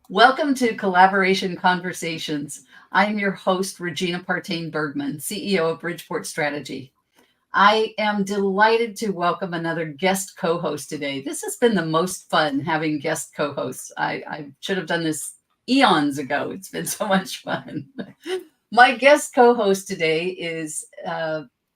Welcome to Collaboration Conversations. I'm your host, Regina Partain Bergman, CEO of Bridgeport Strategy. I am delighted to welcome another guest co-host today. This has been the most fun having guest co-hosts. I should have done this eons ago. It's been so much fun. My guest co-host today is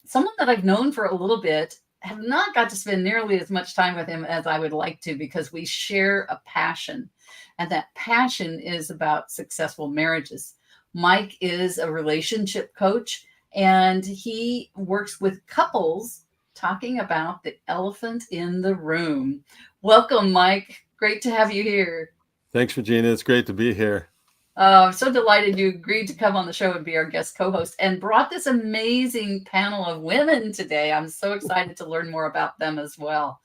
someone that I've known for a little bit, have not got to spend nearly as much time with him as I would like to because we share a passion, and that passion is about successful marriages. Mike is a relationship coach, and he works with couples talking about the elephant in the room. Welcome, Mike. Great to have you here. Thanks, Regina. It's great to be here. I'm so delighted you agreed to come on the show and be our guest co-host and brought this amazing panel of women today. I'm so excited to learn more about them as well.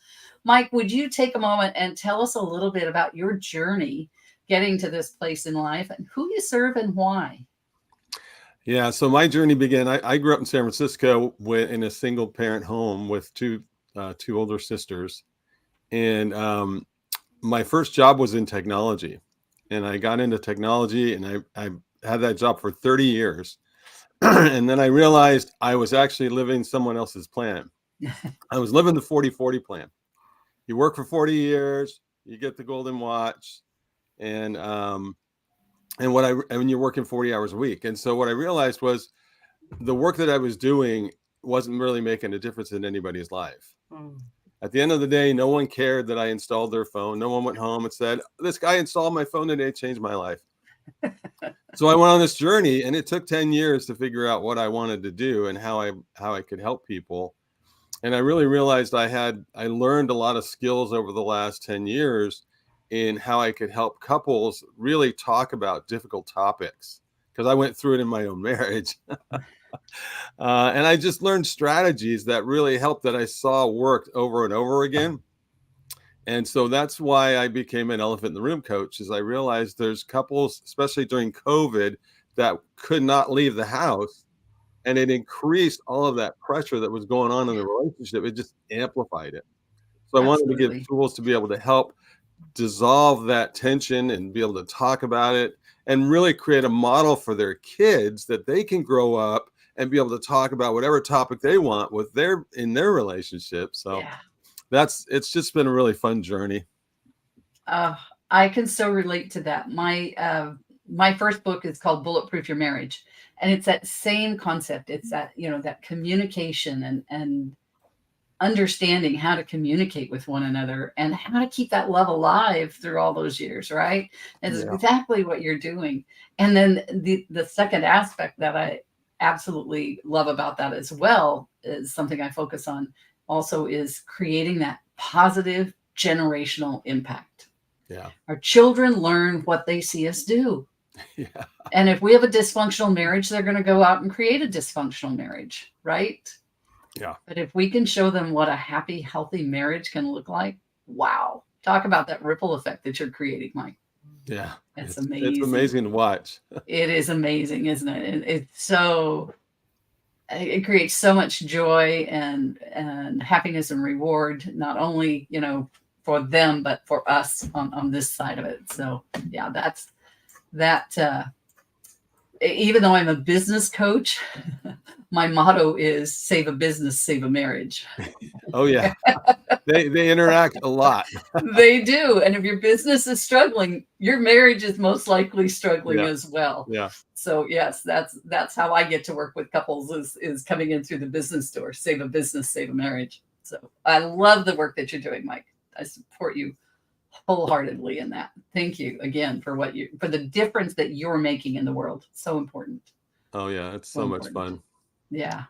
Mike, would you take a moment and tell us a little bit about your journey getting to this place in life and who you serve and why? Yeah, so my journey began. I grew up in San Francisco in a single parent home with two older sisters. And my first job was in technology. And I got into technology and I had that job for 30 years. And then I realized I was actually living someone else's plan. I was living the 40-40 plan. You work for 40 years, you get the golden watch, and when you're working 40 hours a week. And so what I realized was the work that I was doing wasn't really making a difference in anybody's life. At the end of the day, no one cared that I installed their phone. No one went home and said, this guy installed my phone today, changed my life. So I went on this journey, and it took 10 years to figure out what I wanted to do and how I could help people. And I really realized I learned a lot of skills over the last 10 years in how I could help couples really talk about difficult topics, because I went through it in my own marriage. And I just learned strategies that really helped, that I saw worked over and over again. And so that's why I became an elephant in the room coach, is I realized there's couples, especially during COVID, that could not leave the house. And it increased all of that pressure that was going on in the relationship. It just amplified it. So I wanted to give Absolutely. tools to be able to help dissolve that tension and be able to talk about it and really create a model for their kids that they can grow up and be able to talk about whatever topic they want in their relationship. So it's just been a really fun journey. Uh, I can so relate to that. My first book is called Bulletproof Your Marriage, and it's that same concept. It's that that communication and understanding how to communicate with one another and how to keep that love alive through all those years, right? It's Yeah. exactly what you're doing. And then the second aspect that I absolutely love about that as well is something I focus on also is creating that positive generational impact. Yeah. Our children learn what they see us do. Yeah. And if we have a dysfunctional marriage, they're going to go out and create a dysfunctional marriage, right? Yeah. But if we can show them what a happy, healthy marriage can look like, wow. Talk about that ripple effect that you're creating, Mike. Yeah. It's It's amazing. amazing to watch. It is amazing, isn't it? It creates so much joy and happiness and reward, not only, for them, but for us on this side of it. So yeah, that even though I'm a business coach, my motto is save a business, save a marriage. Oh yeah. They interact a lot. They do. And if your business is struggling, your marriage is most likely struggling Yeah. as well. Yeah. So yes, that's how I get to work with couples is coming in through the business door. Save a business, save a marriage. So I love the work that you're doing, Mike. I support you wholeheartedly in that. Thank you again for for the difference that you're making in the world. So important. Oh yeah. It's So so much important. fun. Yeah.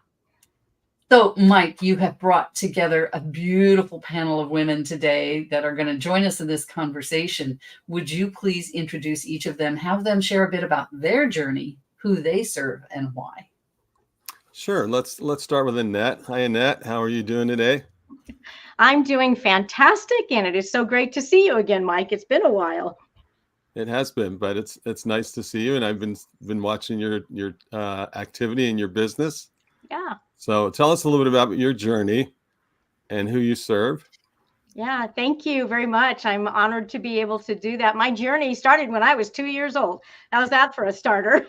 So, Mike, you have brought together a beautiful panel of women today that are going to join us in this conversation. Would you please introduce each of them, have them share a bit about their journey, who they serve, and why? Sure. Let's start with Annette. Hi, Annette. How are you doing today? I'm doing fantastic, and it is so great to see you again, Mike. It's been a while. It has been, but it's nice to see you, and I've been watching your activity in your business. Yeah. So tell us a little bit about your journey and who you serve. Yeah, thank you very much. I'm honored to be able to do that. My journey started when I was 2 years old. How's that for a starter?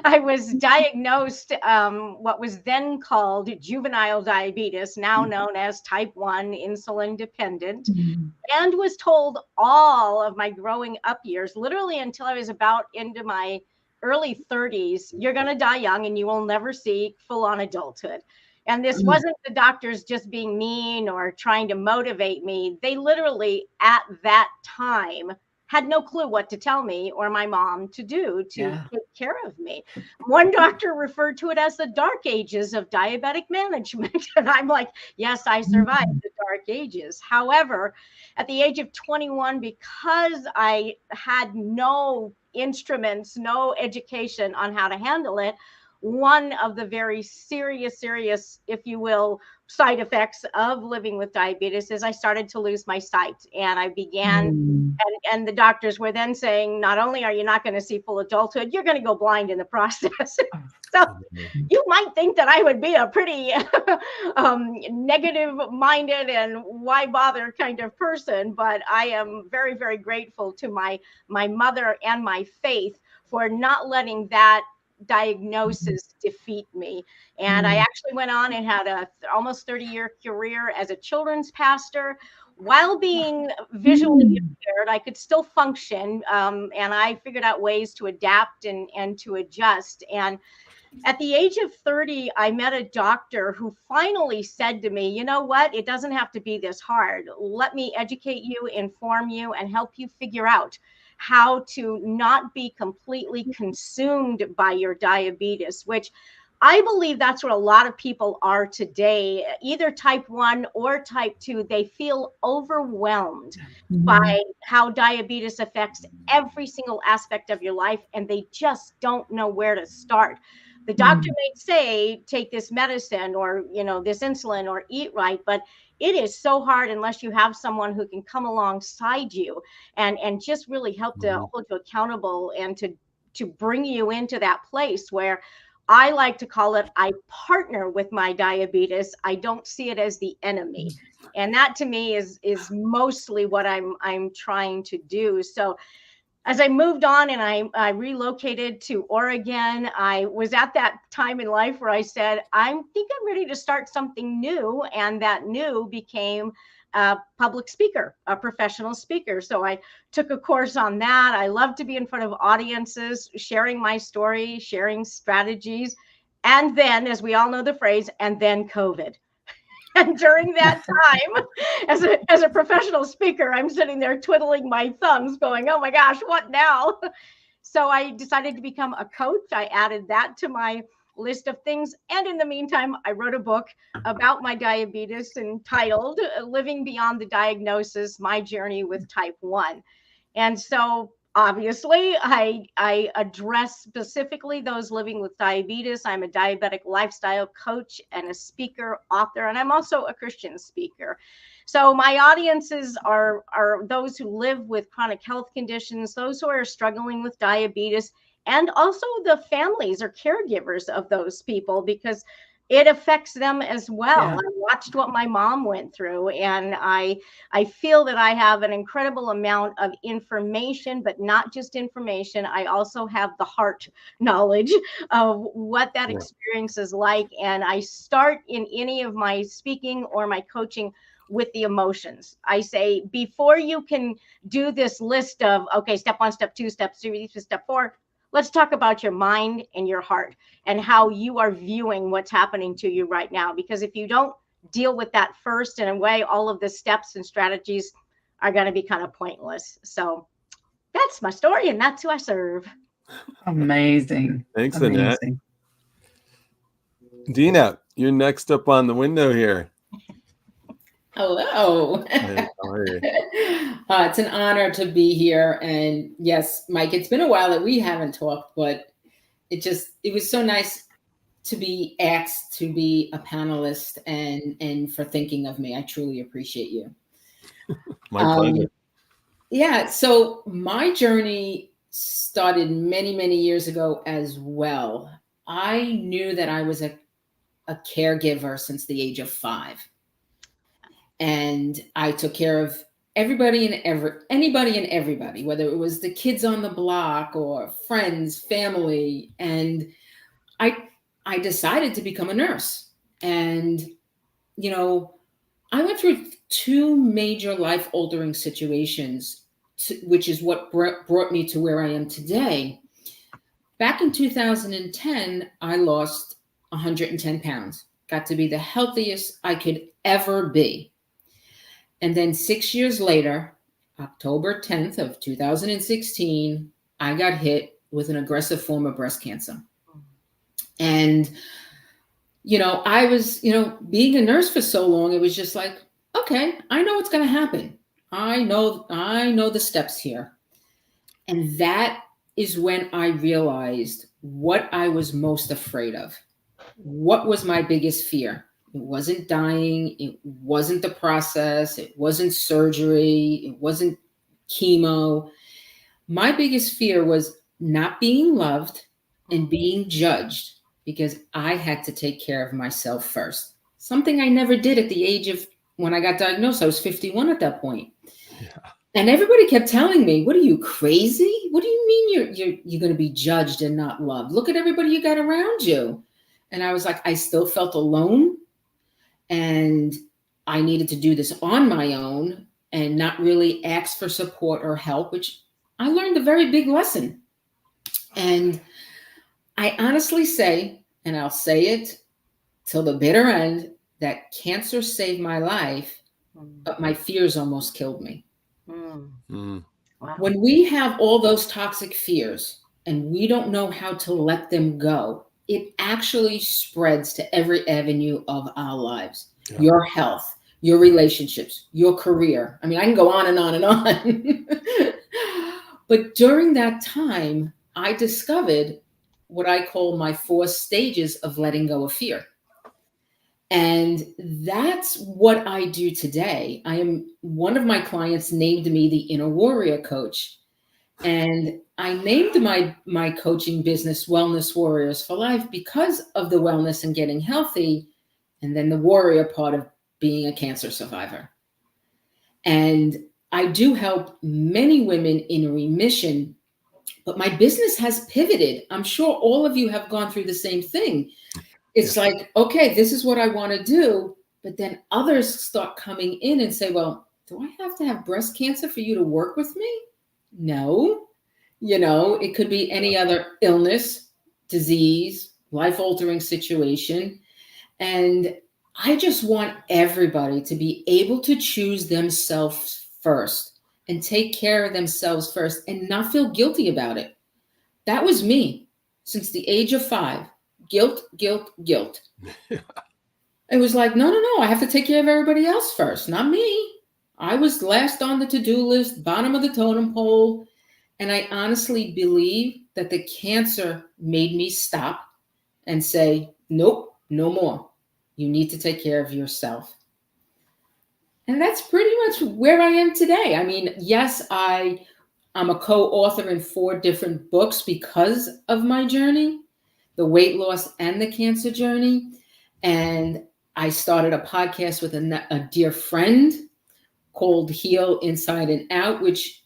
I was diagnosed what was then called juvenile diabetes, now known as type 1 insulin dependent, and was told all of my growing up years, literally until I was about into my early 30s, you're going to die young and you will never see full on adulthood. And this wasn't the doctors just being mean or trying to motivate me. They literally, at that time, had no clue what to tell me or my mom to do to Yeah. take care of me. One doctor referred to it as the dark ages of diabetic management. And I'm like, yes, I survived the dark ages. However, at the age of 21, because I had no instruments, no education on how to handle it, one of the very serious, if you will, side effects of living with diabetes is I started to lose my sight. And I began, and the doctors were then saying, not only are you not going to see full adulthood, you're going to go blind in the process. So you might think that I would be a pretty negative minded and why bother kind of person, but I am very grateful to my mother and my faith for not letting that diagnosis defeat me. And I actually went on and had a almost 30-year career as a children's pastor. While being visually impaired, I could still function, and I figured out ways to adapt and to adjust. And at the age of 30, I met a doctor who finally said to me, you know what? It doesn't have to be this hard. Let me educate you, inform you, and help you figure out how to not be completely consumed by your diabetes, which I believe that's what a lot of people are today, either type 1 or type 2. They feel overwhelmed by how diabetes affects every single aspect of your life, and they just don't know where to start. The doctor may say, take this medicine or, this insulin or eat right, but it is so hard unless you have someone who can come alongside you and just really help to hold you accountable and to bring you into that place where I like to call it, I partner with my diabetes. I don't see it as the enemy. And that to me is mostly what I'm trying to do. So as I moved on and I relocated to Oregon, I was at that time in life where I said, I think I'm ready to start something new. And that new became a public speaker, a professional speaker. So I took a course on that. I love to be in front of audiences, sharing my story, sharing strategies. And then, as we all know the phrase, and then COVID. And during that time, as a professional speaker, I'm sitting there twiddling my thumbs going, oh my gosh, what now? So I decided to become a coach. I added that to my list of things. And in the meantime, I wrote a book about my diabetes entitled Living Beyond the Diagnosis, My Journey with Type 1. And so obviously I address specifically those living with diabetes. I'm a diabetic lifestyle coach and a speaker, author, and I'm also a Christian speaker. So my audiences are those who live with chronic health conditions, those who are struggling with diabetes, and also the families or caregivers of those people, because it affects them as well. Yeah. I watched what my mom went through, and I feel that I have an incredible amount of information, but not just information. I also have the heart knowledge of what that experience is like. And I start in any of my speaking or my coaching with the emotions. I say, before you can do this list of, okay, step 1, step 2, step 3, step 4, let's talk about your mind and your heart and how you are viewing what's happening to you right now. Because if you don't deal with that first, in a way, all of the steps and strategies are going to be kind of pointless. So that's my story, and that's who I serve. Amazing. Thanks, Annette. Amazing. Dina, you're next up on the window here. Hello. Hey, how are you? It's an honor to be here. And yes, Mike, it's been a while that we haven't talked, but it was so nice to be asked to be a panelist and for thinking of me. I truly appreciate you. My pleasure. Yeah. So my journey started many years ago as well. I knew that I was a caregiver since the age of 5. And I took care of anybody and everybody, whether it was the kids on the block or friends, family. And I decided to become a nurse. And, you know, I went through two major life altering situations, which is what brought me to where I am today. Back in 2010, I lost 110 pounds, got to be the healthiest I could ever be. And then 6 years later, October 10th of 2016, I got hit with an aggressive form of breast cancer. And, you know, I was, you know, being a nurse for so long, it was just like, okay, I know what's going to happen. I know the steps here. And that is when I realized what I was most afraid of. What was my biggest fear? It wasn't dying. It wasn't the process. It wasn't surgery. It wasn't chemo. My biggest fear was not being loved and being judged, because I had to take care of myself first. Something I never did at the age of, when I got diagnosed, I was 51 at that point. Yeah. And everybody kept telling me, what are you, crazy? What do you mean you're going to be judged and not loved? Look at everybody you got around you. And I was like, I still felt alone. And I needed to do this on my own and not really ask for support or help, which I learned a very big lesson. And I honestly say, and I'll say it till the bitter end, that cancer saved my life, but my fears almost killed me. Wow. When we have all those toxic fears and we don't know how to let them go, it actually spreads to every avenue of our lives. Yeah. Your health, your relationships, your career. I mean, I can go on and on and on. But during that time, I discovered what I call my 4 stages of letting go of fear. And that's what I do today. One of my clients named me the Inner Warrior Coach. And I named my coaching business Wellness Warriors for Life because of the wellness and getting healthy, and then the warrior part of being a cancer survivor. And I do help many women in remission, but my business has pivoted. I'm sure all of you have gone through the same thing. It's like, okay, this is what I want to do. But then others start coming in and say, well, do I have to have breast cancer for you to work with me? No. You know, it could be any other illness, disease, life-altering situation. And I just want everybody to be able to choose themselves first and take care of themselves first and not feel guilty about it. That was me since the age of 5. Guilt, guilt, guilt. It was like, no, I have to take care of everybody else first, not me. I was last on the to-do list, bottom of the totem pole. And I honestly believe that the cancer made me stop and say, nope, no more. You need to take care of yourself. And that's pretty much where I am today. I mean, yes, I'm a co-author in 4 different books because of my journey, the weight loss and the cancer journey. And I started a podcast with a dear friend called Heal Inside and Out, which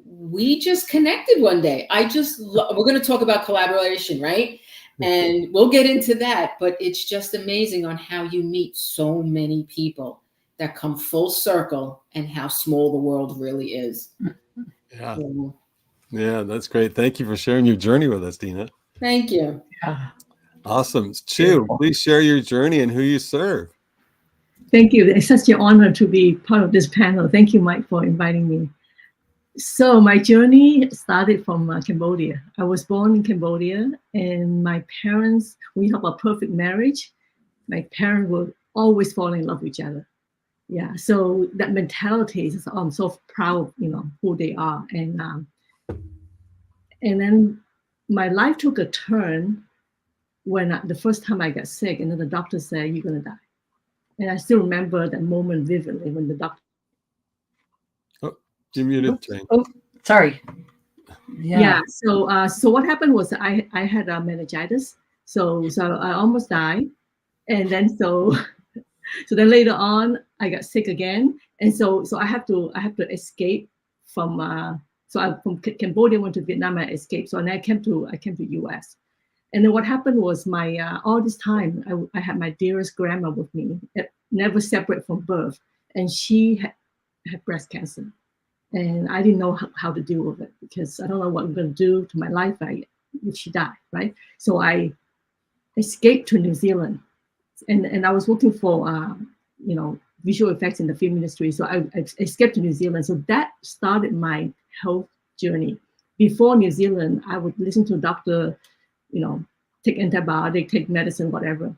we just connected one day. We're going to talk about collaboration, right? And we'll get into that, but it's just amazing on how you meet so many people that come full circle and how small the world really is. Yeah. Yeah, that's great. Thank you for sharing your journey with us, Dina. Thank you. Yeah. Awesome. Chu, please share your journey and who you serve. Thank you. It's such an honor to be part of this panel. Thank you, Mike, for inviting me. So my journey started from Cambodia. I was born in Cambodia, and my parents, we have a perfect marriage. My parents will always fall in love with each other. Yeah, so that mentality is, I'm so proud of, who they are. And then my life took a turn when the first time I got sick, and then the doctor said, you're gonna die. And I still remember that moment vividly when the doctor. You muted, Jane. Oh, sorry. Yeah. So what happened was I had meningitis. So I almost died, and then so So then later on, I got sick again, and so I have to escape from. So I from Cambodia went to Vietnam. I escaped. So then I came to US. And then what happened was my all this time I had my dearest grandma with me, never separate from birth, and she had breast cancer, and I didn't know how to deal with it because I don't know what I'm going to do to my life if she died, right? So I escaped to New Zealand, and I was working for visual effects in the film industry. So I escaped to New Zealand. So that started my health journey. Before New Zealand, I would listen to a doctor, take antibiotic, take medicine, whatever.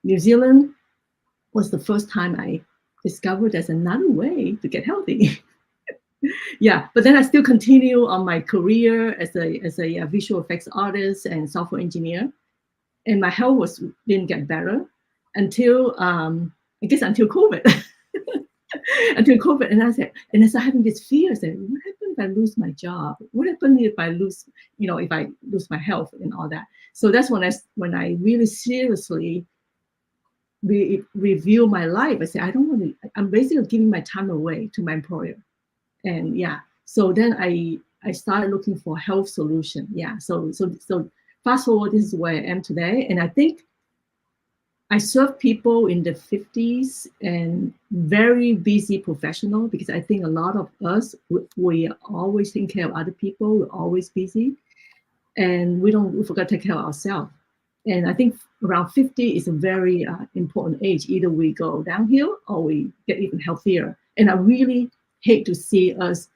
New Zealand was the first time I discovered there's another way to get healthy. Yeah, but then I still continue on my career as a visual effects artist and software engineer, and my health didn't get better until until COVID. Until COVID, and I started having this fear. I said, what happens if I lose my job? What happens if I lose, if I lose my health and all that? So that's when I really seriously review my life. I say, I don't want to. I'm basically giving my time away to my employer, and yeah. So then I started looking for health solution. Yeah. So fast forward, this is where I am today, and I think I serve people in the 50s and very busy professional, because I think a lot of us, we always take care of other people. We're always busy, and we forgot to take care of ourselves. And I think around 50 is a very important age. Either we go downhill or we get even healthier. And I really hate to see us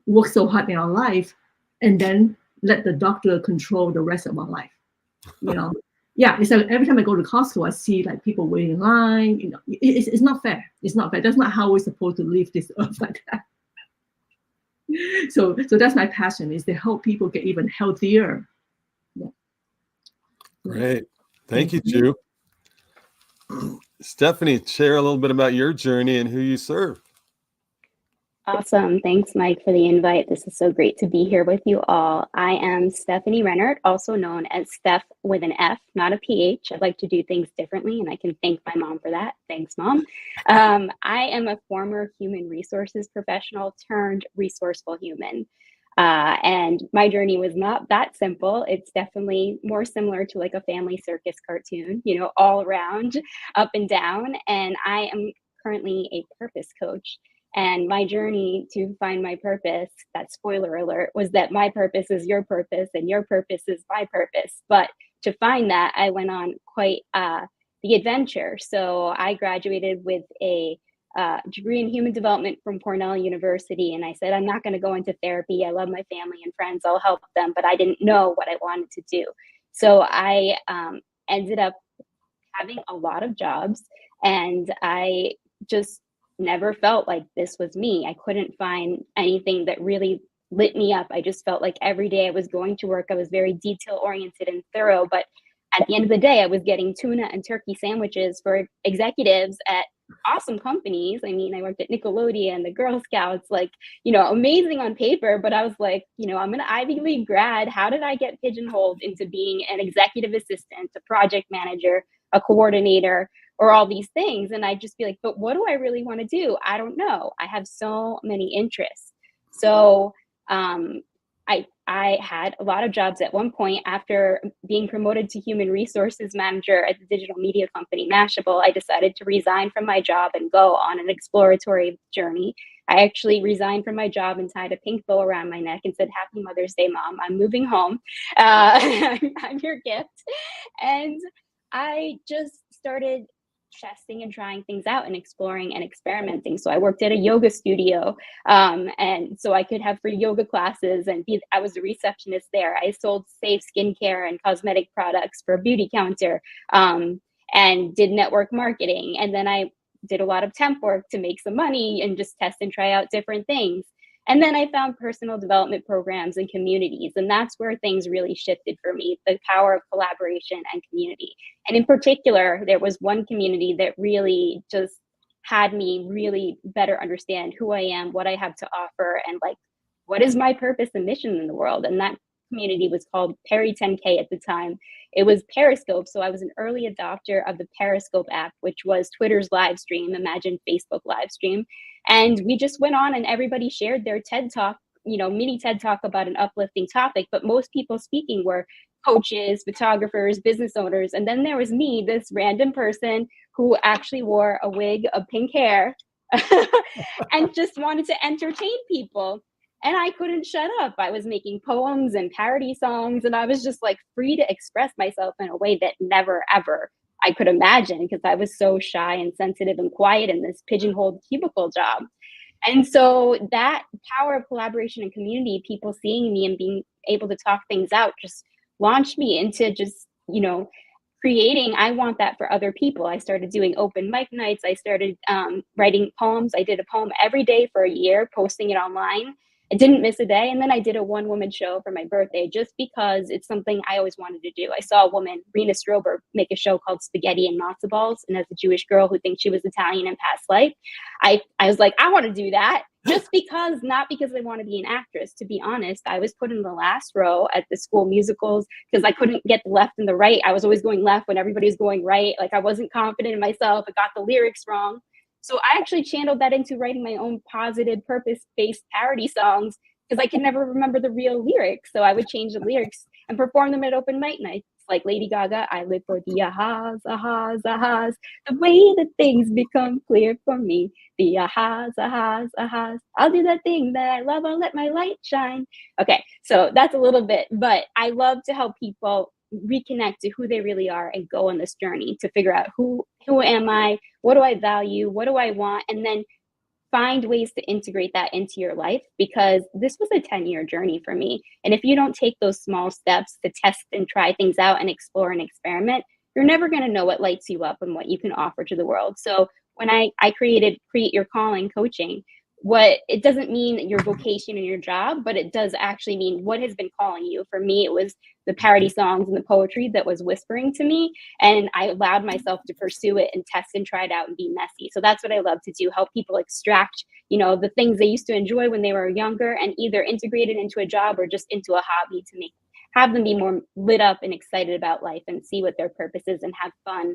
work so hard in our life and then let the doctor control the rest of our life. Yeah, it's like every time I go to Costco, I see like people waiting in line. It's not fair. It's not fair. That's not how we're supposed to live this earth like that. So that's my passion, is to help people get even healthier. Yeah. Great. Thank you, Ju. Stephanie, share a little bit about your journey and who you serve. Awesome. Thanks, Mike, for the invite. This is so great to be here with you all. I am Stephanie Rennert, also known as Steph with an F, not a PH. I like to do things differently, and I can thank my mom for that. Thanks, Mom. I am a former human resources professional turned resourceful human. And my journey was not that simple. It's definitely more similar to like a family circus cartoon, all around, up and down. And I am currently a purpose coach. And my journey to find my purpose, that spoiler alert, was that my purpose is your purpose and your purpose is my purpose. But to find that, I went on quite the adventure. So I graduated with a degree in human development from Cornell University. And I said, I'm not going to go into therapy. I love my family and friends. I'll help them. But I didn't know what I wanted to do. So I ended up having a lot of jobs, and I just never felt like this was me. I couldn't find anything that really lit me up. I just felt like every day I was going to work, I was very detail oriented and thorough. But at the end of the day, I was getting tuna and turkey sandwiches for executives at awesome companies. I mean, I worked at Nickelodeon, the Girl Scouts, like, amazing on paper. But I was like, I'm an Ivy League grad. How did I get pigeonholed into being an executive assistant, a project manager, a coordinator, or all these things? And I'd just be like, but what do I really want to do? I don't know. I have so many interests. So I had a lot of jobs at one point. After being promoted to human resources manager at the digital media company Mashable, I decided to resign from my job and go on an exploratory journey. I actually resigned from my job and tied a pink bow around my neck and said, Happy Mother's Day, Mom. I'm moving home. I'm your gift. And I just started testing and trying things out and exploring and experimenting. So I worked at a yoga studio, and so I could have free yoga classes, and I was a receptionist there. I sold safe skincare and cosmetic products for a beauty counter, and did network marketing. And then I did a lot of temp work to make some money and just test and try out different things. And then I found personal development programs and communities. And that's where things really shifted for me, the power of collaboration and community. And in particular, there was one community that really just had me really better understand who I am, what I have to offer, and like, what is my purpose and mission in the world? And that community was called Perry 10K at the time. It was Periscope. So I was an early adopter of the Periscope app, which was Twitter's live stream. Imagine Facebook live stream. And we just went on and everybody shared their TED Talk, mini TED Talk about an uplifting topic. But most people speaking were coaches, photographers, business owners. And then there was me, this random person who actually wore a wig of pink hair and just wanted to entertain people. And I couldn't shut up. I was making poems and parody songs, and I was just like free to express myself in a way that never, ever I could imagine, because I was so shy and sensitive and quiet in this pigeonholed cubicle job. And so that power of collaboration and community, people seeing me and being able to talk things out, just launched me into just, creating. I want that for other people. I started doing open mic nights. I started writing poems. I did a poem every day for a year, posting it online. I didn't miss a day. And then I did a one-woman show for my birthday just because it's something I always wanted to do. I saw a woman, Rena Strober, make a show called Spaghetti and Matzo Balls. And as a Jewish girl who thinks she was Italian in past life, I was like, I want to do that just because, not because I want to be an actress. To be honest, I was put in the last row at the school musicals because I couldn't get the left and the right. I was always going left when everybody was going right. Like I wasn't confident in myself. I got the lyrics wrong. So I actually channeled that into writing my own positive, purpose-based parody songs because I could never remember the real lyrics. So I would change the lyrics and perform them at open mic nights. Like Lady Gaga, I live for the ahas, ahas, ahas. The way that things become clear for me. The ahas, ahas, ahas. I'll do that thing that I love. I'll let my light shine. Okay, so that's a little bit, but I love to help people reconnect to who they really are and go on this journey to figure out who am I, what do I value, what do I want, and then find ways to integrate that into your life, because this was a 10-year journey for me. And if you don't take those small steps to test and try things out and explore and experiment, you're never going to know what lights you up and what you can offer to the world. So when I created Create Your Calling coaching, it doesn't mean your vocation and your job, but it does actually mean what has been calling you. For me, it was the parody songs and the poetry that was whispering to me. And I allowed myself to pursue it and test and try it out and be messy. So that's what I love to do, help people extract, the things they used to enjoy when they were younger and either integrate it into a job or just into a hobby to have them be more lit up and excited about life and see what their purpose is and have fun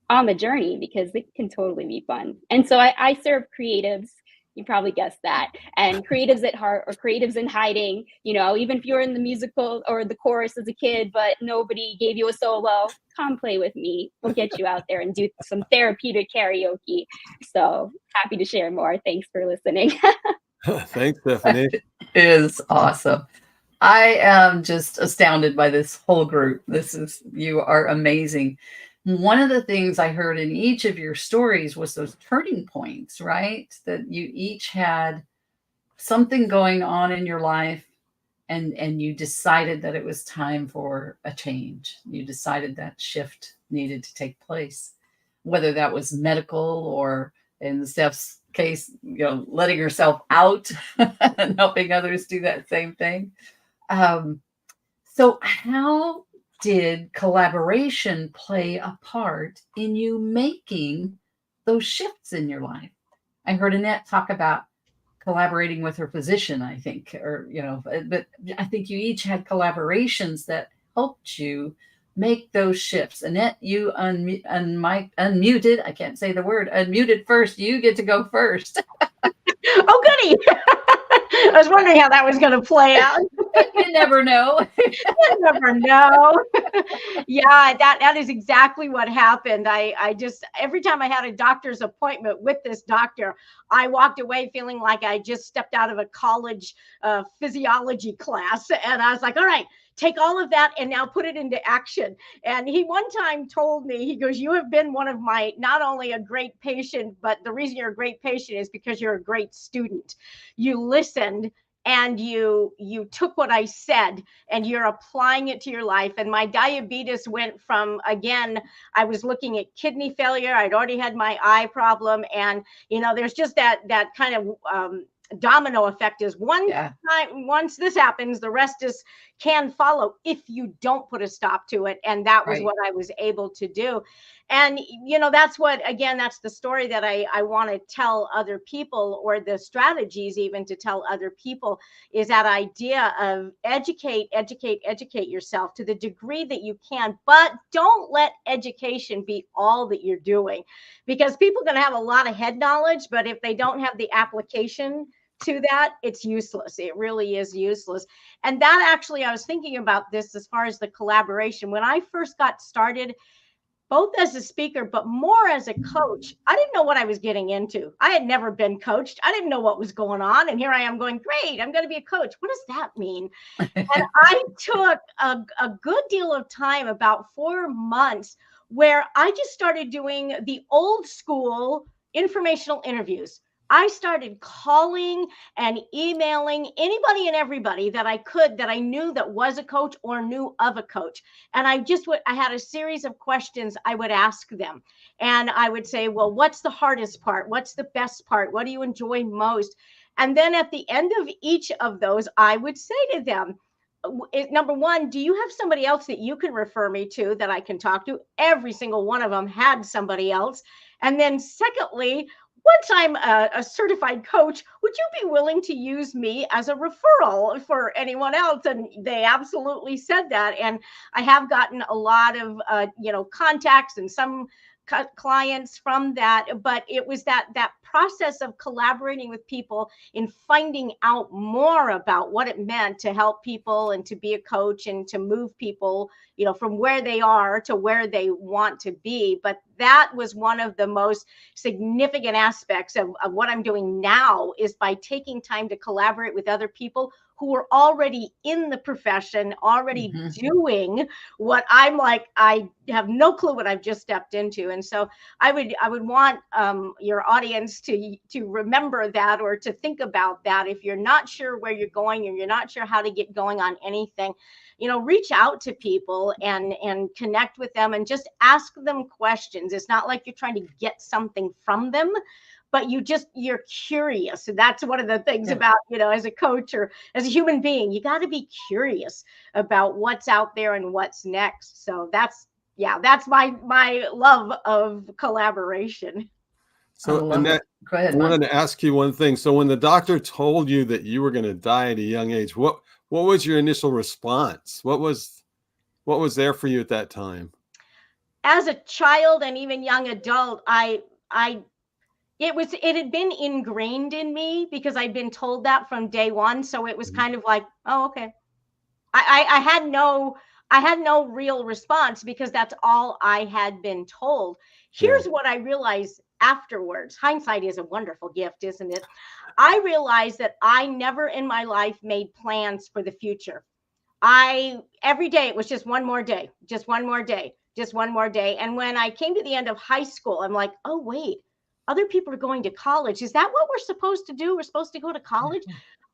on the journey, because it can totally be fun. And so I serve creatives. You probably guessed that. And creatives at heart, or creatives in hiding, even if you're in the musical or the chorus as a kid, but nobody gave you a solo, come play with me. We'll get you out there and do some therapeutic karaoke. So happy to share more. Thanks for listening. Thanks, Stephanie. It is awesome. I am just astounded by this whole group. You are amazing. One of the things I heard in each of your stories was those turning points, right? That you each had something going on in your life and you decided that it was time for a change. You decided that shift needed to take place, whether that was medical or, in Steph's case, letting herself out and helping others do that same thing. So how did collaboration play a part in you making those shifts in your life? I heard Annette talk about collaborating with her physician, I think, but I think you each had collaborations that helped you make those shifts. Annette, you unmuted. I can't say the word. Unmuted first. You get to go first. Oh, goody. I was wondering how that was going to play out. You never know. You never know. Yeah, that is exactly what happened. I just, every time I had a doctor's appointment with this doctor, I walked away feeling like I just stepped out of a college physiology class. And I was like, all right, take all of that and now put it into action. And he one time told me, he goes, you have been one of my, not only a great patient, but the reason you're a great patient is because you're a great student. You listened and you took what I said and you're applying it to your life. And my diabetes went from, again, I was looking at kidney failure. I'd already had my eye problem. And, there's just that kind of, domino effect is once this happens, the rest can follow if you don't put a stop to it. And that was what I was able to do. And, that's that's the story that I want to tell other people, or the strategies even to tell other people, is that idea of educate yourself to the degree that you can, but don't let education be all that you're doing, because people are going to have a lot of head knowledge, but if they don't have the application to that, it's useless. It really is useless. And that actually, I was thinking about this as far as the collaboration. When I first got started, both as a speaker, but more as a coach, I didn't know what I was getting into. I had never been coached. I didn't know what was going on. And here I am going, great, I'm going to be a coach. What does that mean? And I took a good deal of time, about 4 months, where I just started doing the old school informational interviews. I started calling and emailing anybody and everybody that I could, that I knew that was a coach or knew of a coach. And I had a series of questions I would ask them. And I would say, well, what's the hardest part? What's the best part? What do you enjoy most? And then at the end of each of those, I would say to them, number one, do you have somebody else that you can refer me to that I can talk to? Every single one of them had somebody else. And then secondly, once I'm a certified coach, would you be willing to use me as a referral for anyone else? And they absolutely said that. And I have gotten a lot of, contacts and some clients from that, but it was that process of collaborating with people in finding out more about what it meant to help people and to be a coach and to move people, from where they are to where they want to be. But that was one of the most significant aspects of what I'm doing now, is by taking time to collaborate with other people who are already in the profession, already doing what I'm like, I have no clue what I've just stepped into. And so I would want your audience to remember that, or to think about that. If you're not sure where you're going, or you're not sure how to get going on anything, reach out to people and connect with them and just ask them questions. It's not like you're trying to get something from them, but you're curious. So that's one of the things about, as a coach or as a human being, you got to be curious about what's out there and what's next. So that's my love of collaboration. So Annette, go ahead, I wanted to ask you one thing. So when the doctor told you that you were going to die at a young age, what was your initial response? What was there for you at that time? As a child and even young adult, it had been ingrained in me, because I'd been told that from day one. So it was kind of like, oh, okay. I had no real response, because that's all I had been told. Here's what I realized afterwards. Hindsight is a wonderful gift, isn't it? I realized that I never in my life made plans for the future. Every day it was just one more day, just one more day, just one more day. And when I came to the end of high school, I'm like, oh, wait, other people are going to college. Is that what we're supposed to do? We're supposed to go to college?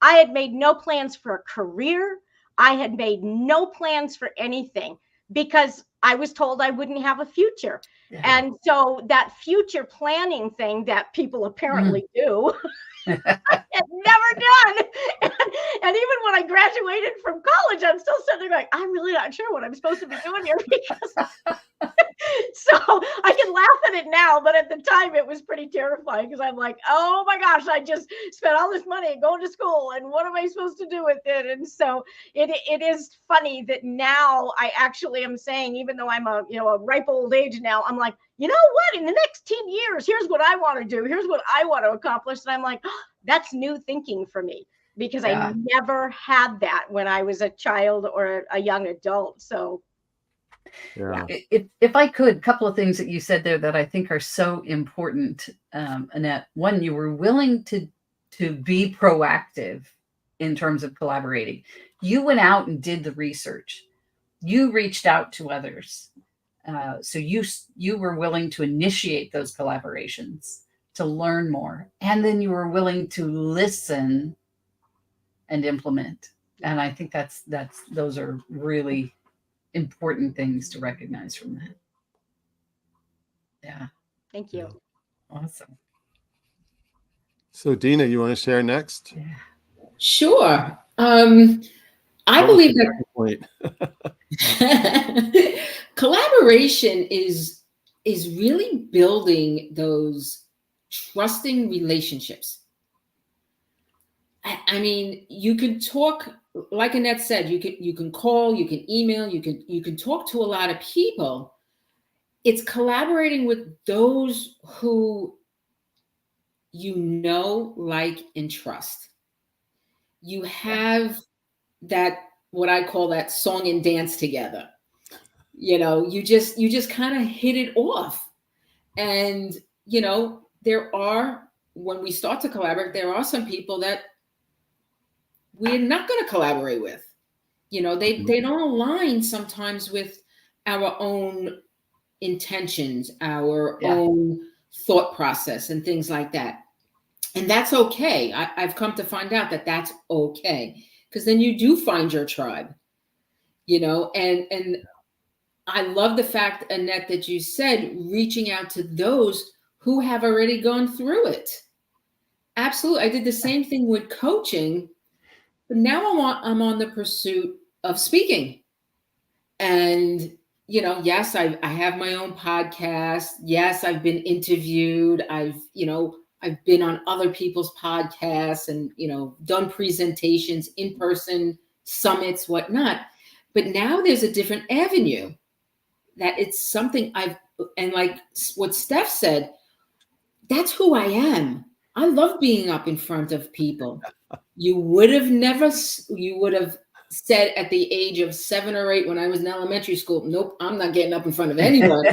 I had made no plans for a career. I had made no plans for anything, because I was told I wouldn't have a future. And so that future planning thing that people apparently do, I had never done. And even when I graduated from college, I'm still sitting there going, I'm really not sure what I'm supposed to be doing here, because so I can laugh at it now, but at the time it was pretty terrifying, because I'm like, oh my gosh, I just spent all this money going to school, and what am I supposed to do with it? And so it is funny that now I actually am saying, even though I'm a ripe old age now, I'm like, you know what, in the next 10 years, here's what I want to do. Here's what I want to accomplish. And I'm like, oh, that's new thinking for me, because I never had that when I was a child or a young adult. So if I could, a couple of things that you said there that I think are so important, Annette. One, you were willing to be proactive in terms of collaborating. You went out and did the research. You reached out to others. So you were willing to initiate those collaborations, to learn more, and then you were willing to listen and implement. And I think those are really important things to recognize from that. Yeah. Thank you. Awesome. So Dina, you want to share next? Yeah. Sure. I believe that collaboration is is really building those trusting relationships. I mean, you can talk, like Annette said, you can call, you can email, you can talk to a lot of people. It's collaborating with those who you know, like, and trust. You have that, what I call that song and dance together. You know, you just kind of hit it off. And, you know, when we start to collaborate, there are some people that we're not going to collaborate with. You know, they don't align sometimes with our own intentions, our own thought process and things like that. And that's okay. I've come to find out that that's okay, because then you do find your tribe, you know, and I love the fact, Annette, that you said reaching out to those who have already gone through it. Absolutely. I did the same thing with coaching, but now I'm on the pursuit of speaking. And, you know, yes, I have my own podcast. Yes, I've been interviewed. I've been on other people's podcasts and, you know, done presentations, in-person summits, whatnot. But now there's a different avenue that it's something and like what Steph said, that's who I am. I love being up in front of people. You would have said at the age of 7 or 8 when I was in elementary school, nope, I'm not getting up in front of anyone.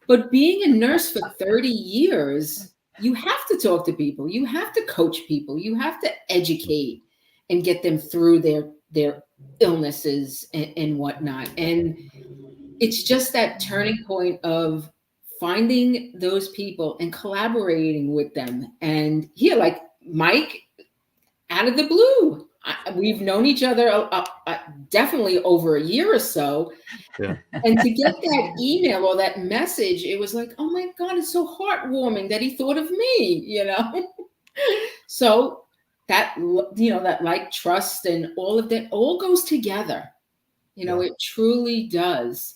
But being a nurse for 30 years, you have to talk to people. You have to coach people. You have to educate and get them through their illnesses and whatnot. And it's just that turning point of finding those people and collaborating with them. And here, like Mike, out of the blue, we've known each other definitely over a year or so. Yeah. And to get that email or that message, it was like, oh my God, it's so heartwarming that he thought of me, you know? So that, you know, that like trust and all of that all goes together. You know, it truly does.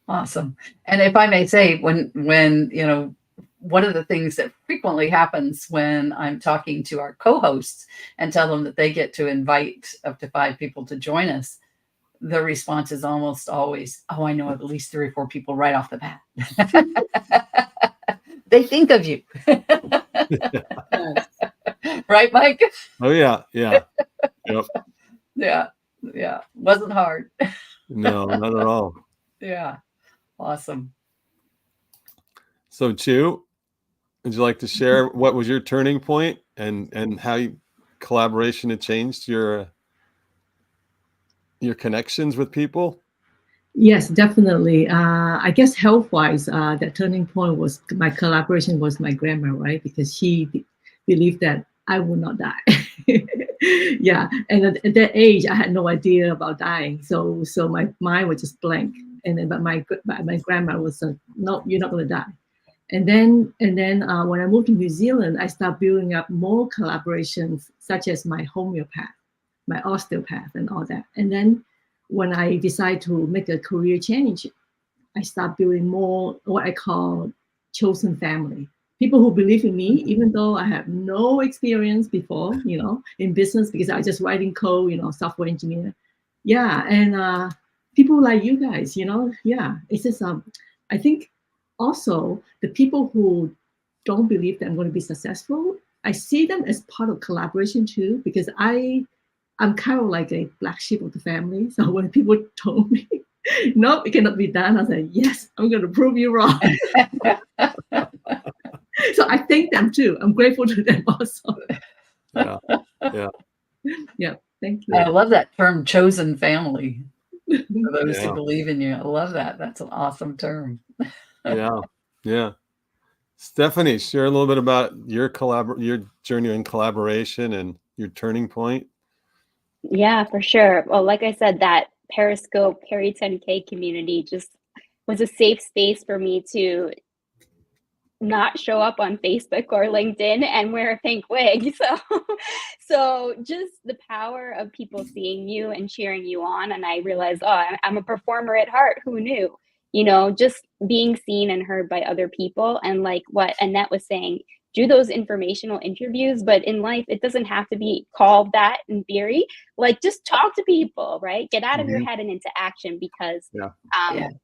Awesome. And if I may say, when you know, one of the things that frequently happens when I'm talking to our co-hosts and tell them that they get to invite up to 5 people to join us, the response is almost always, oh, I know at least 3 or 4 people right off the bat. They think of you. Right, Mike? Oh, yeah. Yeah. Yep. Yeah. Wasn't hard. No, not at all. Yeah. Awesome. So, Chu, would you like to share what was your turning point and how collaboration had changed your connections with people? Yes, definitely. I guess health-wise, that turning point was my collaboration was my grandma, right? Because she believed that I would not die. Yeah, and at that age, I had no idea about dying, so my mind was just blank. And then, but my grandma was no, you're not going to die. And then when I moved to New Zealand, I started building up more collaborations, such as my homeopath, my osteopath, and all that. And then when I decided to make a career change, I start building more what I call chosen family. People who believe in me, even though I have no experience before, you know, in business, because I just writing code, you know, software engineer. Yeah, and people like you guys, you know, yeah, it's just I think also the people who don't believe that I'm going to be successful, I see them as part of collaboration too, because I'm kind of like a black sheep of the family. So when people told me, no, it cannot be done, I said, yes, I'm going to prove you wrong. So I thank them too. I'm grateful to them also. Yeah. Thank you. I love that term, chosen family. For those who believe in you. I love that. That's an awesome term. Yeah. Stephanie, share a little bit about your journey in collaboration and your turning point. Yeah, for sure. Well, like I said, that Periscope Carry 10K community just was a safe space for me to not show up on Facebook or LinkedIn and wear a pink wig. So just the power of people seeing you and cheering you on. And I realized, oh, I'm a performer at heart. Who knew? just being seen and heard by other people. And like what Annette was saying, do those informational interviews, but in life, it doesn't have to be called that in theory. Like, just talk to people, right? Get out of your head and into action, because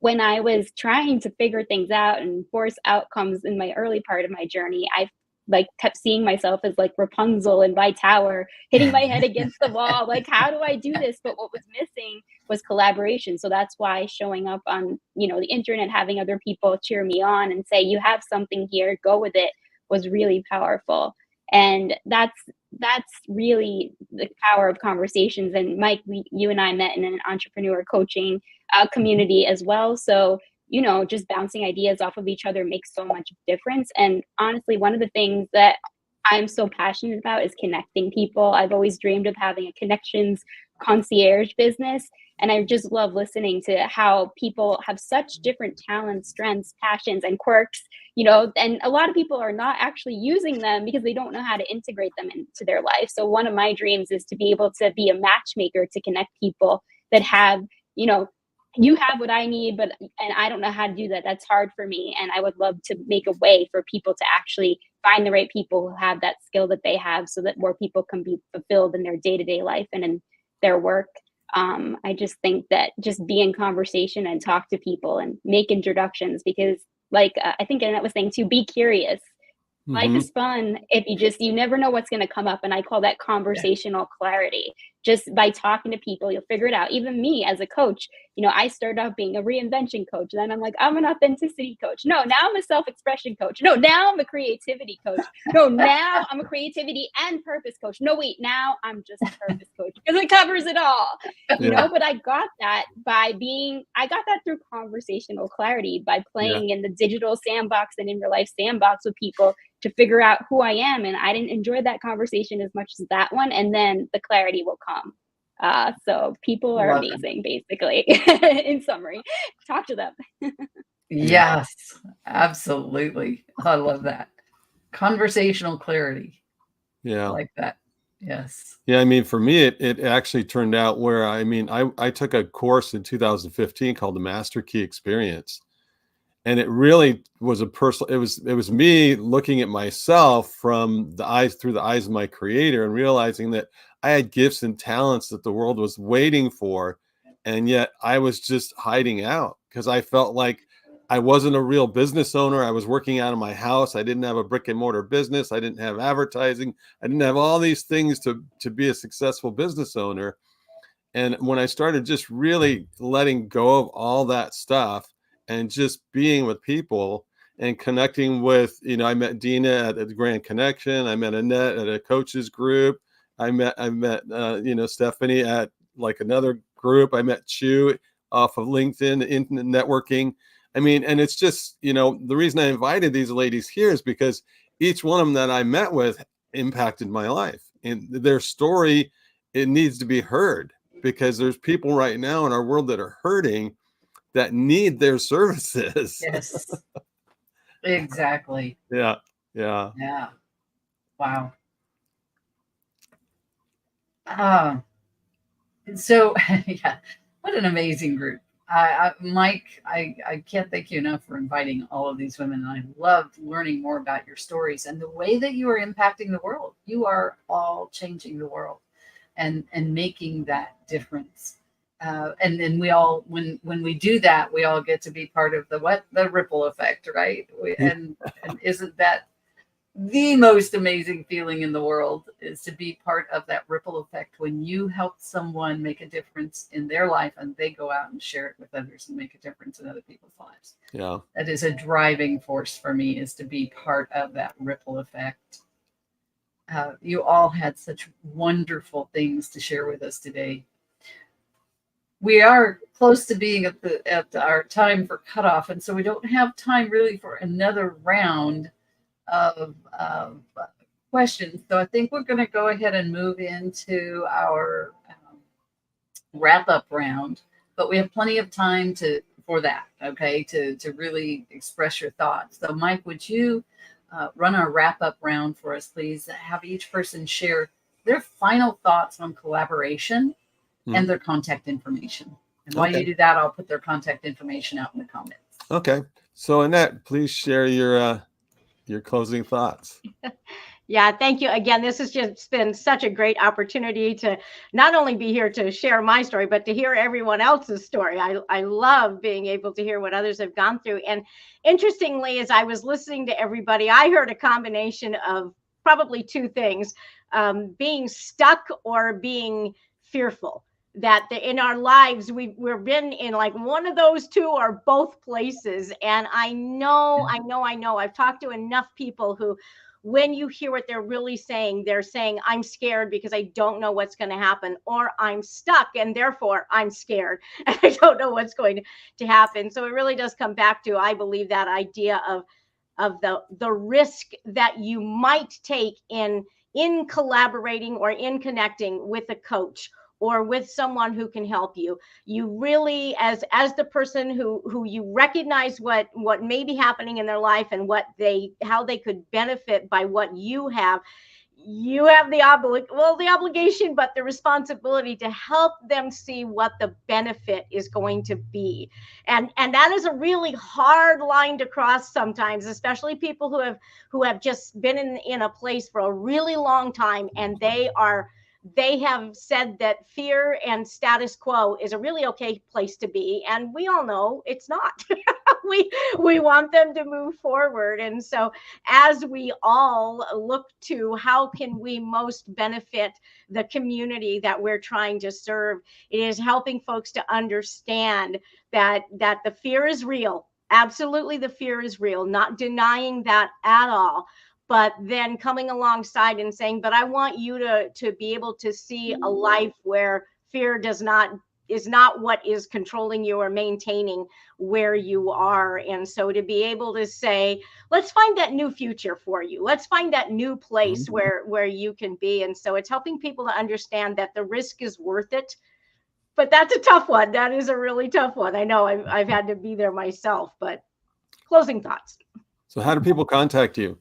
when I was trying to figure things out and force outcomes in my early part of my journey, I like kept seeing myself as like Rapunzel in my tower, hitting my head against the wall. Like, how do I do this? But what was missing was collaboration. So that's why showing up on, the internet, having other people cheer me on and say, you have something here, go with it, was really powerful. And that's really the power of conversations. And Mike, you and I met in an entrepreneur coaching community as well. So, just bouncing ideas off of each other makes so much difference. And honestly, one of the things that I'm so passionate about is connecting people. I've always dreamed of having a connections concierge business. And I just love listening to how people have such different talents, strengths, passions, and quirks, and a lot of people are not actually using them because they don't know how to integrate them into their life. So one of my dreams is to be able to be a matchmaker to connect people that have, you have what I need, and I don't know how to do that. That's hard for me. And I would love to make a way for people to actually find the right people who have that skill that they have, so that more people can be fulfilled in their day-to-day life and in their work. I just think that just be in conversation and talk to people and make introductions, because like I think Annette was saying too, be curious. Life is fun if you never know what's going to come up. And I call that conversational clarity. Just by talking to people, you'll figure it out. Even me as a coach, I started out being a reinvention coach. Then I'm like, I'm an authenticity coach. No, now I'm a self-expression coach. No, now I'm a creativity coach. No, now I'm a creativity and purpose coach. No, wait, now I'm just a purpose coach, because it covers it all. But I got that through conversational clarity, by playing in the digital sandbox and in real life sandbox with people to figure out who I am. And I didn't enjoy that conversation as much as that one. And then the clarity will come. So people are amazing, basically. In summary, talk to them. Yes, absolutely. I love that. Conversational clarity. Yeah. I like that. Yes. Yeah. I mean, for me, it actually turned out where, I took a course in 2015 called the Master Key Experience. And it really was a personal, it was me looking at myself through the eyes of my creator, and realizing that I had gifts and talents that the world was waiting for. And yet I was just hiding out because I felt like I wasn't a real business owner. I was working out of my house. I didn't have a brick and mortar business. I didn't have advertising. I didn't have all these things to be a successful business owner. And when I started just really letting go of all that stuff and just being with people and connecting with, I met Dina at the Grand Connection. I met Annette at a coaches group. I met Stephanie at like another group. I met Chu off of LinkedIn, internet networking. And it's just, the reason I invited these ladies here is because each one of them that I met with impacted my life, and their story, it needs to be heard, because there's people right now in our world that are hurting, that need their services. Yes. Exactly. Yeah. Wow. So yeah, what an amazing group. Mike, I can't thank you enough for inviting all of these women. And I loved learning more about your stories and the way that you are impacting the world. You are all changing the world and making that difference. And then we all, when we do that, we all get to be part of the ripple effect, right? And isn't that the most amazing feeling in the world, is to be part of that ripple effect when you help someone make a difference in their life and they go out and share it with others and make a difference in other people's lives. Yeah. That is a driving force for me, is to be part of that ripple effect. You all had such wonderful things to share with us today. We are close to being at our time for cutoff, and so we don't have time really for another round of questions. So I think we're going to go ahead and move into our wrap-up round, but we have plenty of time for that, okay, to really express your thoughts. So Mike, would you run our wrap-up round for us, please? Have each person share their final thoughts on collaboration and their contact information. And while Okay. you do that, I'll put their contact information out in the comments. Okay. So Annette, please share your closing thoughts. Yeah, thank you again. This has just been such a great opportunity to not only be here to share my story, but to hear everyone else's story. I love being able to hear what others have gone through. And interestingly, as I was listening to everybody, I heard a combination of probably two things, being stuck or being fearful. That in our lives, we've been in like one of those two or both places. And I know, I've talked to enough people who, when you hear what they're really saying, they're saying, I'm scared because I don't know what's going to happen, or I'm stuck and therefore I'm scared and I don't know what's going to happen. So it really does come back to, I believe, that idea of the risk that you might take in collaborating or in connecting with a coach or with someone who can help you. You really, as the person who you recognize what may be happening in their life and how they could benefit by what you have the obligation, but the responsibility to help them see what the benefit is going to be. And that is a really hard line to cross sometimes, especially people who have just been in a place for a really long time, and they have said that fear and status quo is a really okay place to be. And we all know it's not. we want them to move forward. And so as we all look to how can we most benefit the community that we're trying to serve, it is helping folks to understand that the fear is real. Absolutely, the fear is real, not denying that at all. But then coming alongside and saying, but I want you to be able to see a life where fear is not what is controlling you or maintaining where you are. And so to be able to say, let's find that new future for you. Let's find that new place where you can be. And so it's helping people to understand that the risk is worth it. But that's a tough one. That is a really tough one. I know I've had to be there myself, but closing thoughts. So how do people contact you?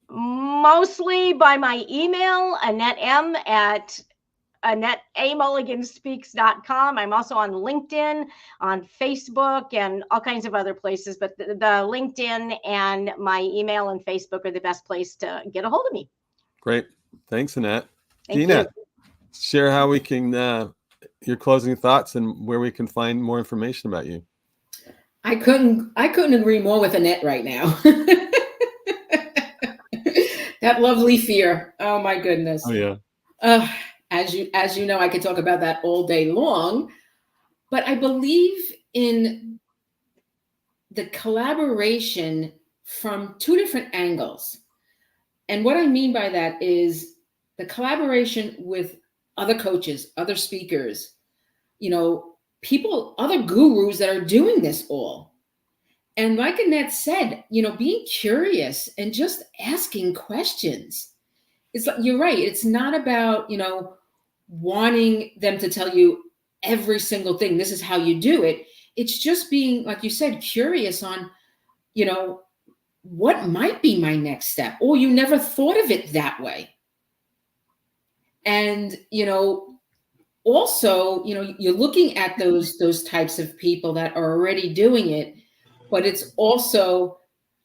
Mostly by my email, AnnetteAMulliganspeaks.com. I'm also on LinkedIn, on Facebook, and all kinds of other places. But the LinkedIn and my email and Facebook are the best place to get a hold of me. Great. Thanks, Annette. Thank Dina, you. share how we can, your closing thoughts and where we can find more information about you. I couldn't agree more with Annette right now. That lovely fear. Oh my goodness. Oh yeah. As you know, I could talk about that all day long, but I believe in the collaboration from two different angles. And what I mean by that is the collaboration with other coaches, other speakers, people, other gurus that are doing this all. And like Annette said, being curious and just asking questions. It's like, you're right. It's not about, wanting them to tell you every single thing. This is how you do it. It's just being, like you said, curious on, what might be my next step, or you never thought of it that way. And, also, you're looking at those types of people that are already doing it, but it's also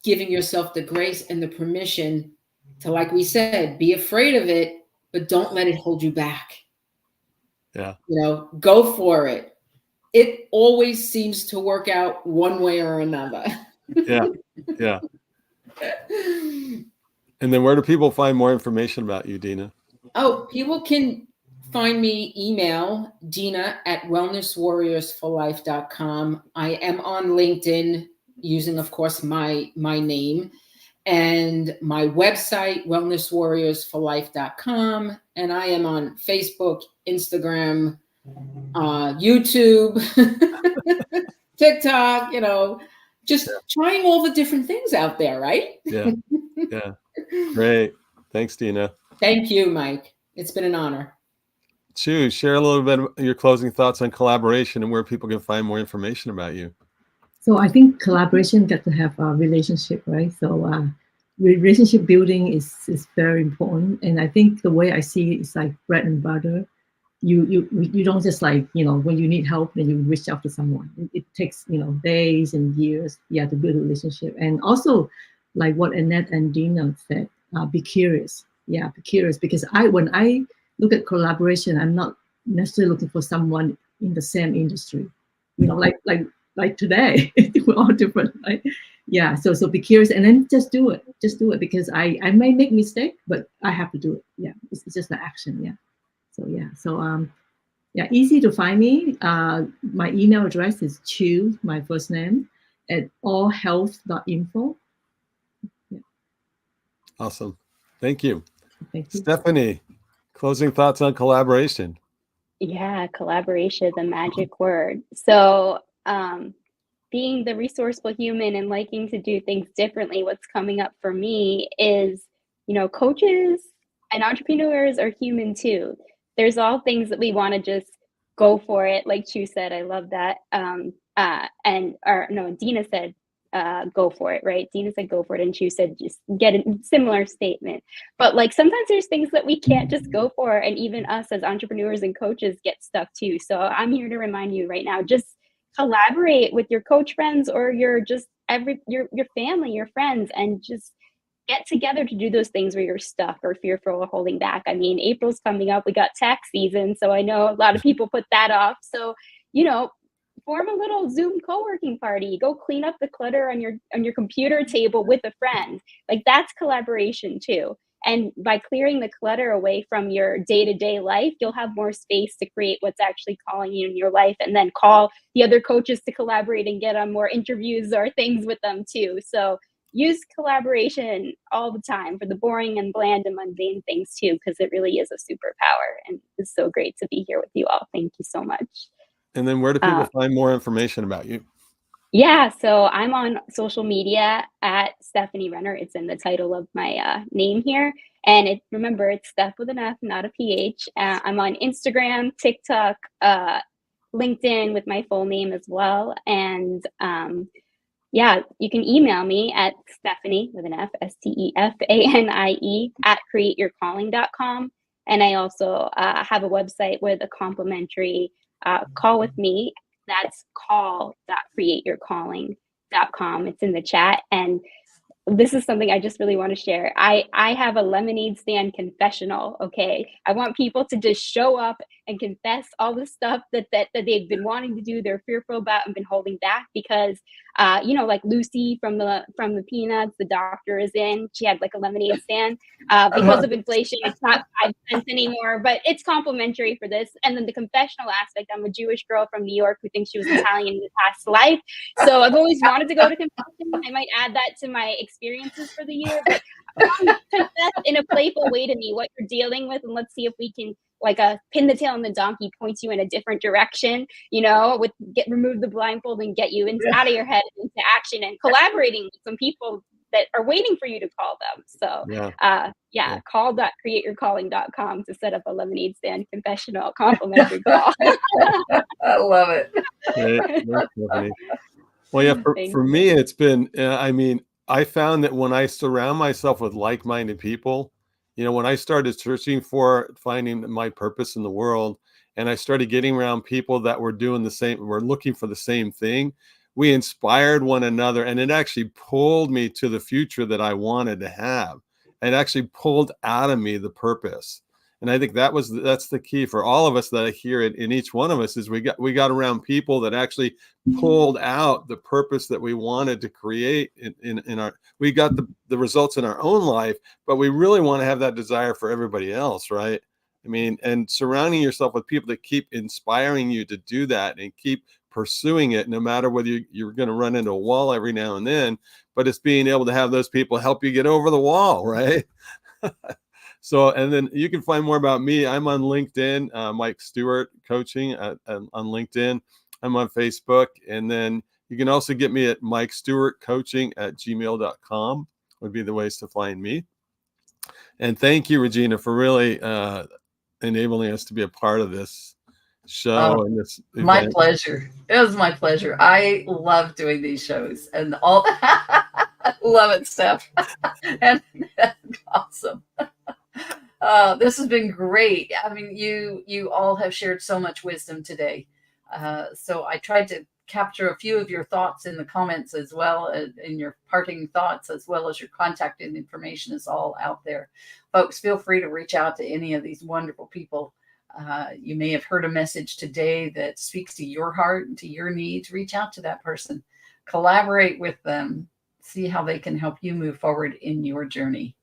giving yourself the grace and the permission to, like we said, be afraid of it, but don't let it hold you back. Yeah. Go for it. It always seems to work out one way or another. Yeah. Yeah. And then where do people find more information about you, Dina? Oh, people can find me, email Dina@wellnesswarriorsforlife.com. I am on LinkedIn using, of course, my name, and my website, wellnesswarriorsforlife.com. And I am on Facebook, Instagram, YouTube, TikTok, just trying all the different things out there, right? Yeah. Yeah. Great. Thanks, Dina. Thank you, Mike. It's been an honor. Chu, share a little bit of your closing thoughts on collaboration and where people can find more information about you. So I think collaboration got to have a relationship, right? So relationship building is very important. And I think the way I see it is like bread and butter. you don't just like, when you need help, then you reach out to someone. It takes, days and years, to build a relationship. And also, like what Annette and Dina said, be curious. Yeah, be curious, because when I look at collaboration, I'm not necessarily looking for someone in the same industry. Like today, we're all different, right? Yeah. So be curious, and then just do it. Just do it, because I may make mistake, but I have to do it. Yeah. It's just the action. Yeah. So easy to find me. My email address is Chu, my first name, at allhealth.info. Yeah. Awesome. Thank you. Thank you. Stephanie, closing thoughts on collaboration. Yeah, collaboration, the magic word. So, being the resourceful human and liking to do things differently, what's coming up for me is, coaches and entrepreneurs are human too. There's all things that we want to just go for it. Like Chu said, I love that. Dina said, go for it, right? Dina said, go for it. And Chu said, just get a similar statement. But like, sometimes there's things that we can't just go for. And even us as entrepreneurs and coaches get stuck too. So I'm here to remind you right now, just collaborate with your coach friends or your family, your friends, and just get together to do those things where you're stuck or fearful or holding back. I mean, April's coming up. We got tax season. So I know a lot of people put that off. So, form a little Zoom co-working party. Go clean up the clutter on your computer table with a friend. Like, that's collaboration too. And by clearing the clutter away from your day-to-day life, you'll have more space to create what's actually calling you in your life, and then call the other coaches to collaborate and get on more interviews or things with them too. So use collaboration all the time for the boring and bland and mundane things too, because it really is a superpower. And it's so great to be here with you all. Thank you so much. And then where do people find more information about you? Yeah, so I'm on social media at Stephanie Renner. It's in the title of my name here. And remember, it's Steph with an F, not a PH. I'm on Instagram, TikTok, LinkedIn with my full name as well. And you can email me at Stephanie with an F, STEFANIE at createyourcalling.com. And I also have a website with a complimentary call with me. That's call.createyourcalling.com. It's in the chat. And this is something I just really want to share. I have a lemonade stand confessional. Okay. I want people to just show up and confess all the stuff that they've been wanting to do, they're fearful about and been holding back, because like Lucy from the Peanuts, the doctor is in, she had like a lemonade stand. Because of inflation, it's not 5 cents anymore, but it's complimentary for this. And then the confessional aspect, I'm a Jewish girl from New York who thinks she was Italian in the past life. So I've always wanted to go to confession. I might add that to my experiences for the year, but confess in a playful way to me what you're dealing with, and let's see if we can, like a pin the tail on the donkey, points you in a different direction, remove the blindfold and get you out of your head into action, and collaborating with some people that are waiting for you to call them. So call.createyourcalling.com to set up a lemonade stand confessional complimentary call. I love it. Great. Well, yeah, for me, it's been, I found that when I surround myself with like-minded people, when I started finding my purpose in the world, and I started getting around people that were doing the same, were looking for the same thing, we inspired one another, and it actually pulled me to the future that I wanted to have. It actually pulled out of me the purpose. And I think that's the key for all of us that I hear it in each one of us, is we got around people that actually pulled out the purpose that we wanted to create we got the results in our own life, but we really want to have that desire for everybody else, right? And surrounding yourself with people that keep inspiring you to do that and keep pursuing it, no matter whether you're going to run into a wall every now and then, but it's being able to have those people help you get over the wall, right? So, and then you can find more about me. I'm on LinkedIn, Mike Stewart Coaching on LinkedIn. I'm on Facebook. And then you can also get me at MikeStewartCoaching@gmail.com would be the ways to find me. And thank you, Regina, for really enabling us to be a part of this show and this event. My pleasure. It was my pleasure. I love doing these shows and all that. I love it, Steph. And awesome. This has been great. I mean, you all have shared so much wisdom today. So I tried to capture a few of your thoughts in the comments as well, in your parting thoughts, as well as your contact and information is all out there. Folks, feel free to reach out to any of these wonderful people. You may have heard a message today that speaks to your heart and to your needs. Reach out to that person, collaborate with them, see how they can help you move forward in your journey.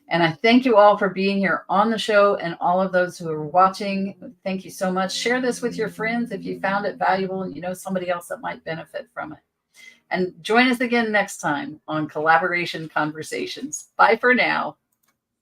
And I thank you all for being here on the show, and all of those who are watching. Thank you so much. Share this with your friends if you found it valuable and you know somebody else that might benefit from it. And join us again next time on Collaboration Conversations. Bye for now.